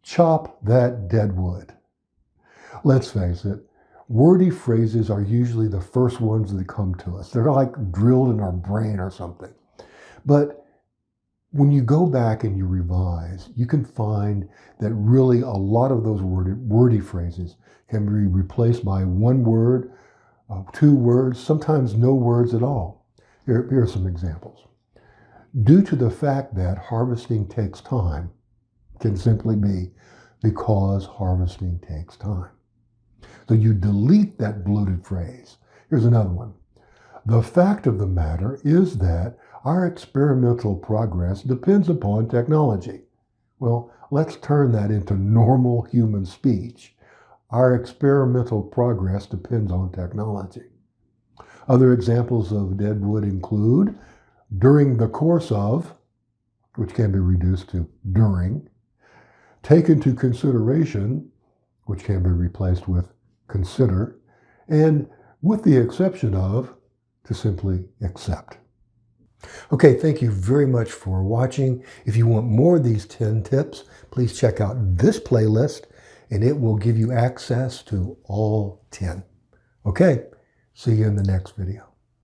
Chop that deadwood. Let's face it, wordy phrases are usually the first ones that come to us. They're like drilled in our brain or something. But when you go back and you revise, you can find that really a lot of those wordy phrases can be replaced by one word, two words, sometimes no words at all. Here are some examples. Due to the fact that harvesting takes time, can simply be because harvesting takes time. So you delete that bloated phrase. Here's another one. The fact of the matter is that our experimental progress depends upon technology. Well, let's turn that into normal human speech. Our experimental progress depends on technology. Other examples of Deadwood include during the course of, which can be reduced to during, take into consideration, which can be replaced with consider, and with the exception of, to simply accept. Okay, thank you very much for watching. If you want more of these 10 tips, please check out this playlist and it will give you access to all 10. Okay, see you in the next video.